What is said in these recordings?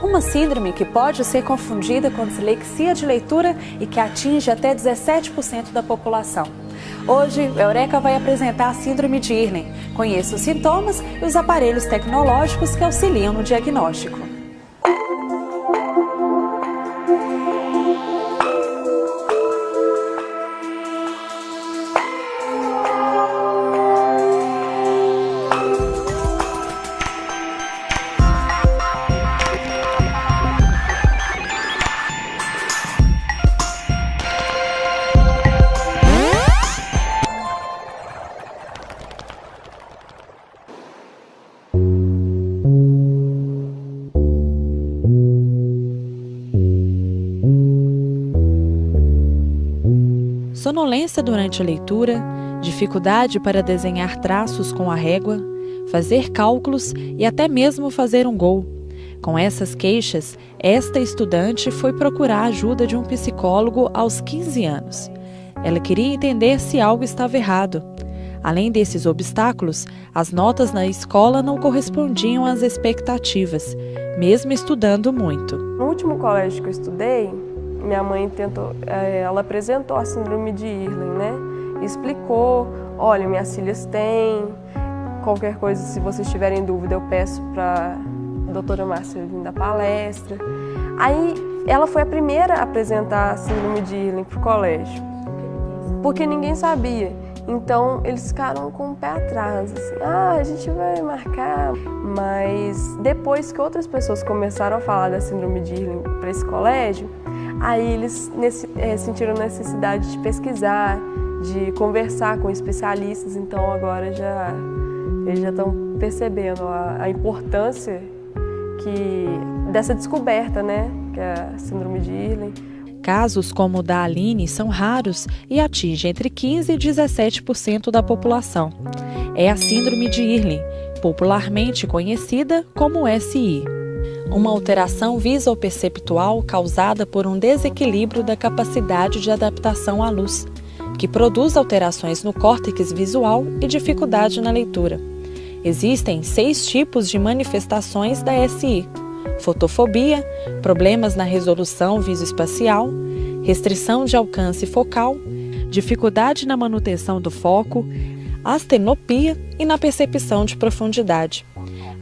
uma síndrome que pode ser confundida com dislexia de leitura e que atinge até 17% da população. Hoje, o Eureka vai apresentar a síndrome de Irlen. Conheça os sintomas e os aparelhos tecnológicos que auxiliam no diagnóstico. Sonolência durante a leitura, dificuldade para desenhar traços com a régua, fazer cálculos e até mesmo fazer um gol. Com essas queixas, esta estudante foi procurar a ajuda de um psicólogo aos 15 anos. Ela queria entender se algo estava errado. Além desses obstáculos, as notas na escola não correspondiam às expectativas, mesmo estudando muito. No último colégio que eu estudei, minha mãe ela apresentou a síndrome de Irlen, né? E explicou, olha, minhas filhas têm, qualquer coisa, se vocês tiverem dúvida, eu peço para a doutora Márcia vir dar palestra. Aí ela foi a primeira a apresentar a síndrome de Irlen para o colégio, porque ninguém sabia. Então eles ficaram com o pé atrás, assim, a gente vai marcar. Mas depois que outras pessoas começaram a falar da síndrome de Irlen para esse colégio, aí eles sentiram necessidade de pesquisar, de conversar com especialistas. Então agora eles já estão percebendo a importância dessa descoberta, né, que é a síndrome de Irlen. Casos como o da Aline são raros e atingem entre 15% e 17% da população. É a síndrome de Irlen, popularmente conhecida como SI. Uma alteração visoperceptual causada por um desequilíbrio da capacidade de adaptação à luz, que produz alterações no córtex visual e dificuldade na leitura. Existem 6 tipos de manifestações da SI: fotofobia, problemas na resolução visoespacial, restrição de alcance focal, dificuldade na manutenção do foco, astenopia e na percepção de profundidade.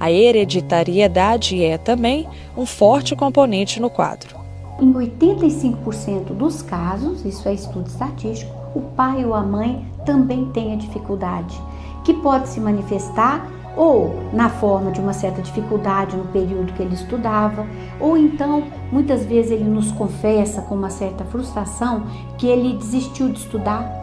A hereditariedade é também um forte componente no quadro. Em 85% dos casos, isso é estudo estatístico, o pai ou a mãe também tem a dificuldade, que pode se manifestar ou na forma de uma certa dificuldade no período que ele estudava, ou então, muitas vezes ele nos confessa com uma certa frustração que ele desistiu de estudar,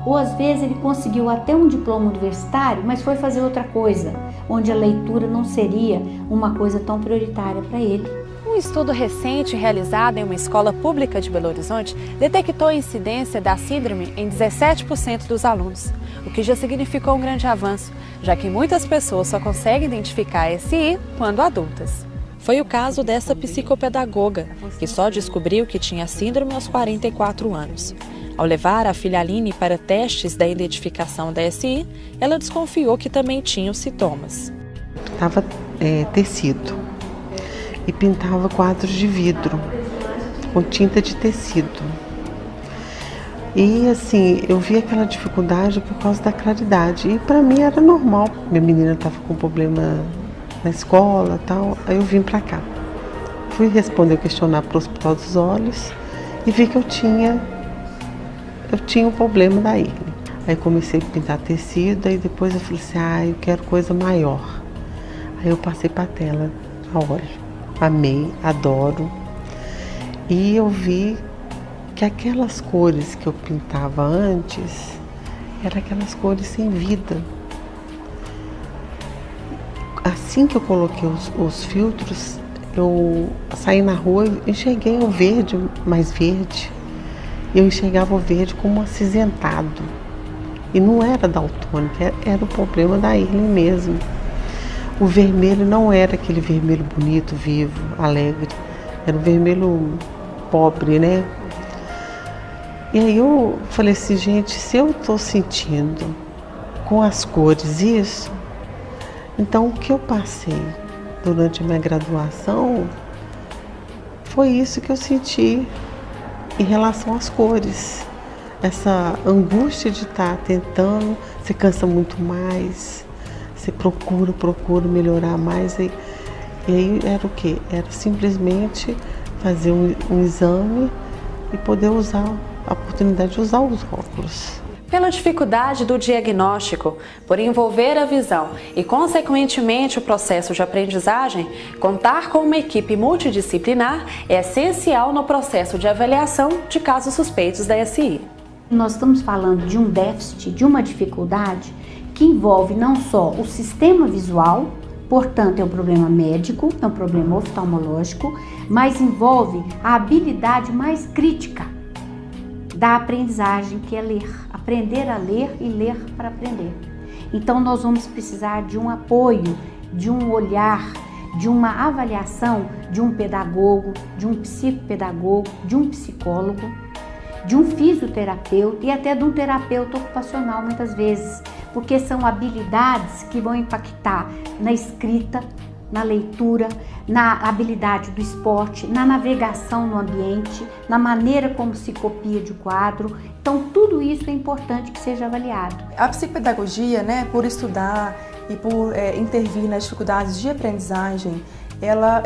ou às vezes ele conseguiu até um diploma universitário, mas foi fazer outra coisa, onde a leitura não seria uma coisa tão prioritária para ele. Um estudo recente realizado em uma escola pública de Belo Horizonte detectou a incidência da síndrome em 17% dos alunos, o que já significou um grande avanço, já que muitas pessoas só conseguem identificar a SI quando adultas. Foi o caso dessa psicopedagoga, que só descobriu que tinha síndrome aos 44 anos. Ao levar a filha Aline para testes da identificação da SI, ela desconfiou que também tinha os sintomas. Estava tecido e pintava quadros de vidro com tinta de tecido. E assim, eu vi aquela dificuldade por causa da claridade. E para mim era normal. Minha menina estava com problema na escola e tal. Aí eu vim para cá. Fui responder o questionário para o Hospital dos Olhos e vi que eu tinha um problema da Irlen. Aí comecei a pintar tecido e depois eu falei assim, eu quero coisa maior. Aí eu passei para a tela a óleo. Amei, adoro. E eu vi que aquelas cores que eu pintava antes eram aquelas cores sem vida. Assim que eu coloquei os filtros, eu saí na rua e enxerguei o verde, mais verde. Eu enxergava o verde como acinzentado. E não era daltônico, era o problema da Irlen mesmo. O vermelho não era aquele vermelho bonito, vivo, alegre. Era um vermelho pobre, né? E aí eu falei assim, gente, se eu estou sentindo com as cores isso, então o que eu passei durante a minha graduação foi isso que eu senti em relação às cores. Essa angústia de estar tentando, você cansa muito mais, você procura melhorar mais. E aí era o quê? Era simplesmente fazer um exame e poder usar a oportunidade de usar os óculos. Pela dificuldade do diagnóstico, por envolver a visão e, consequentemente, o processo de aprendizagem, contar com uma equipe multidisciplinar é essencial no processo de avaliação de casos suspeitos da SI. Nós estamos falando de um déficit, de uma dificuldade que envolve não só o sistema visual, portanto é um problema médico, é um problema oftalmológico, mas envolve a habilidade mais crítica da aprendizagem, que é ler. Aprender a ler e ler para aprender. Então nós vamos precisar de um apoio, de um olhar, de uma avaliação de um pedagogo, de um psicopedagogo, de um psicólogo, de um fisioterapeuta e até de um terapeuta ocupacional muitas vezes, porque são habilidades que vão impactar na escrita, na leitura, na habilidade do esporte, na navegação no ambiente, na maneira como se copia de quadro. Então, tudo isso é importante que seja avaliado. A psicopedagogia, por estudar e por intervir nas dificuldades de aprendizagem, ela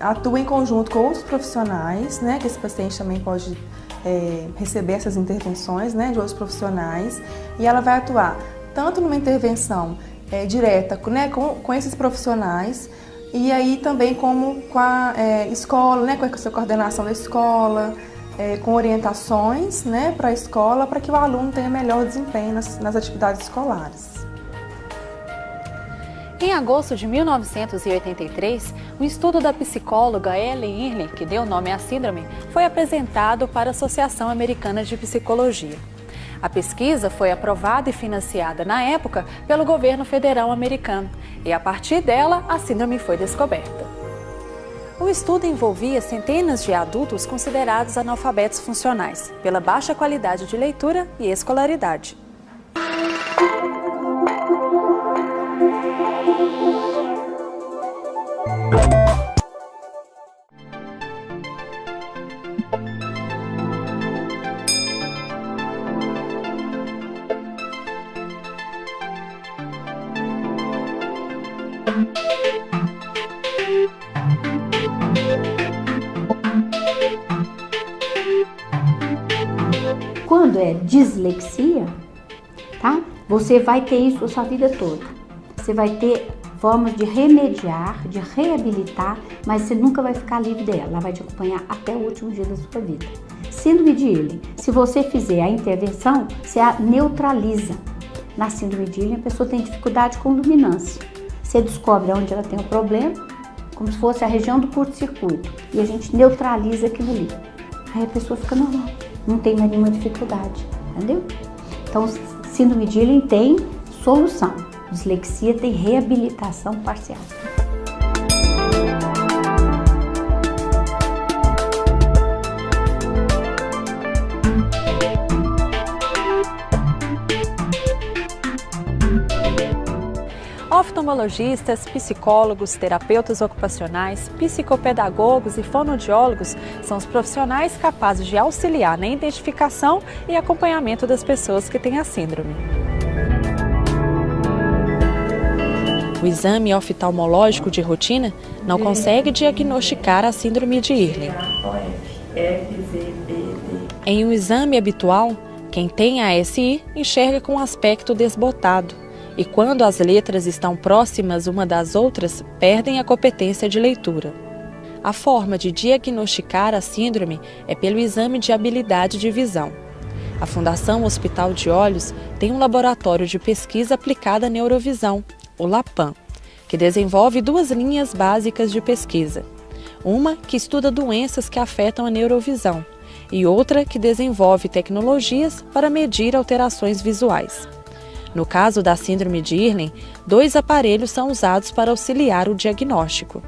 atua em conjunto com outros profissionais, que esse paciente também pode receber essas intervenções de outros profissionais, e ela vai atuar tanto numa intervenção direta com esses profissionais, e aí também como com a escola, com a coordenação da escola, com orientações para a escola, para que o aluno tenha melhor desempenho nas atividades escolares. Em agosto de 1983, um estudo da psicóloga Ellen Irlen, que deu nome à síndrome, foi apresentado para a Associação Americana de Psicologia. A pesquisa foi aprovada e financiada na época pelo governo federal americano e, a partir dela, a síndrome foi descoberta. O estudo envolvia centenas de adultos considerados analfabetos funcionais, pela baixa qualidade de leitura e escolaridade. Quando é dislexia, tá? Você vai ter isso a sua vida toda. Você vai ter formas de remediar, de reabilitar, mas você nunca vai ficar livre dela. Ela vai te acompanhar até o último dia da sua vida. Síndrome de Irlen, se você fizer a intervenção, você a neutraliza. Na síndrome de Irlen, a pessoa tem dificuldade com luminância. Você descobre onde ela tem o problema, como se fosse a região do curto-circuito, e a gente neutraliza aquilo ali. Aí a pessoa fica normal, não tem mais nenhuma dificuldade, entendeu? Então, síndrome de Irlen tem solução, dislexia tem reabilitação parcial. Oftalmologistas, psicólogos, terapeutas ocupacionais, psicopedagogos e fonoaudiólogos são os profissionais capazes de auxiliar na identificação e acompanhamento das pessoas que têm a síndrome. O exame oftalmológico de rotina não consegue diagnosticar a síndrome de Irlen. Em um exame habitual, quem tem a SI enxerga com um aspecto desbotado. E quando as letras estão próximas uma das outras, perdem a competência de leitura. A forma de diagnosticar a síndrome é pelo exame de habilidade de visão. A Fundação Hospital de Olhos tem um laboratório de pesquisa aplicada à neurovisão, o LAPAM, que desenvolve duas linhas básicas de pesquisa. Uma que estuda doenças que afetam a neurovisão e outra que desenvolve tecnologias para medir alterações visuais. No caso da síndrome de Irlen, 2 aparelhos são usados para auxiliar o diagnóstico.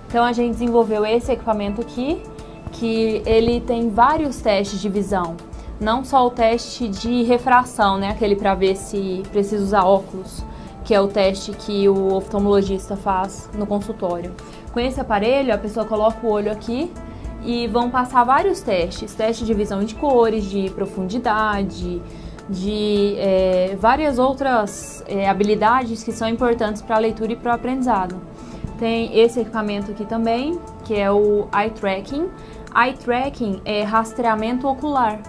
Então a gente desenvolveu esse equipamento aqui, que ele tem vários testes de visão. Não só o teste de refração, aquele para ver se precisa usar óculos, que é o teste que o oftalmologista faz no consultório. Com esse aparelho, a pessoa coloca o olho aqui e vão passar vários testes de visão de cores, de profundidade, de várias outras habilidades que são importantes para a leitura e para o aprendizado. Tem esse equipamento aqui também, que é o eye tracking. Eye tracking é rastreamento ocular.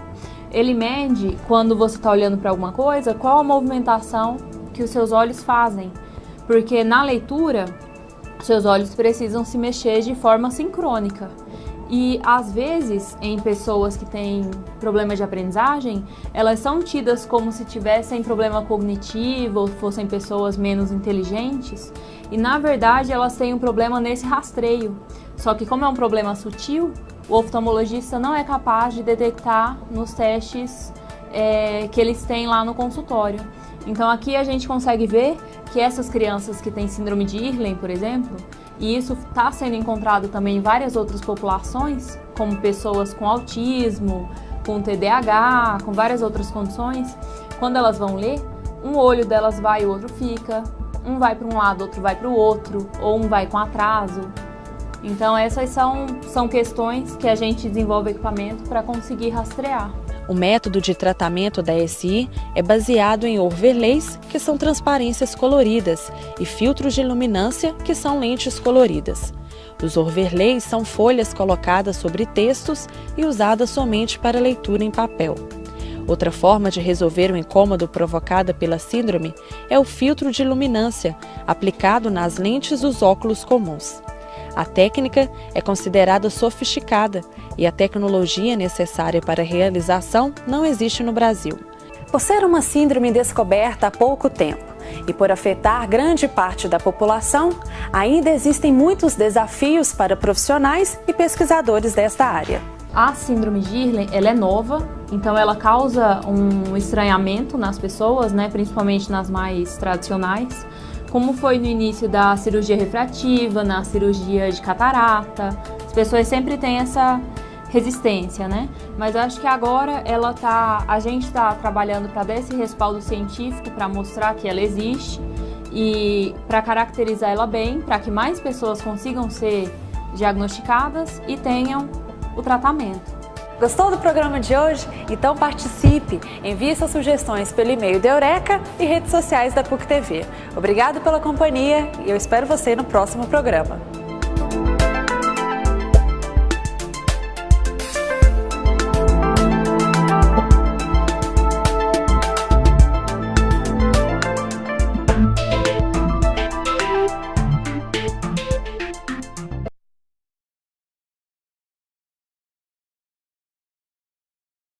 Ele mede, quando você está olhando para alguma coisa, qual a movimentação que os seus olhos fazem. Porque na leitura, seus olhos precisam se mexer de forma sincrônica. E às vezes, em pessoas que têm problema de aprendizagem, elas são tidas como se tivessem problema cognitivo ou fossem pessoas menos inteligentes. E na verdade, elas têm um problema nesse rastreio. Só que como é um problema sutil, o oftalmologista não é capaz de detectar nos testes que eles têm lá no consultório. Então aqui a gente consegue ver que essas crianças que têm síndrome de Irlen, por exemplo, e isso está sendo encontrado também em várias outras populações, como pessoas com autismo, com TDAH, com várias outras condições, quando elas vão ler, um olho delas vai e o outro fica, um vai para um lado, outro vai para o outro, ou um vai com atraso. Então essas são questões que a gente desenvolve equipamento para conseguir rastrear. O método de tratamento da SI é baseado em overlays, que são transparências coloridas, e filtros de luminância, que são lentes coloridas. Os overlays são folhas colocadas sobre textos e usadas somente para leitura em papel. Outra forma de resolver o incômodo provocado pela síndrome é o filtro de luminância, aplicado nas lentes dos óculos comuns. A técnica é considerada sofisticada e a tecnologia necessária para a realização não existe no Brasil. Por ser uma síndrome descoberta há pouco tempo e por afetar grande parte da população, ainda existem muitos desafios para profissionais e pesquisadores desta área. A síndrome de Irlen, ela é nova, então ela causa um estranhamento nas pessoas, né, principalmente nas mais tradicionais, como foi no início da cirurgia refrativa, na cirurgia de catarata. As pessoas sempre têm essa resistência, né? Mas acho que agora a gente está trabalhando para dar esse respaldo científico, para mostrar que ela existe e para caracterizar ela bem, para que mais pessoas consigam ser diagnosticadas e tenham o tratamento. Gostou do programa de hoje? Então participe! Envie suas sugestões pelo e-mail da Eureka e redes sociais da PUC TV. Obrigado pela companhia e eu espero você no próximo programa.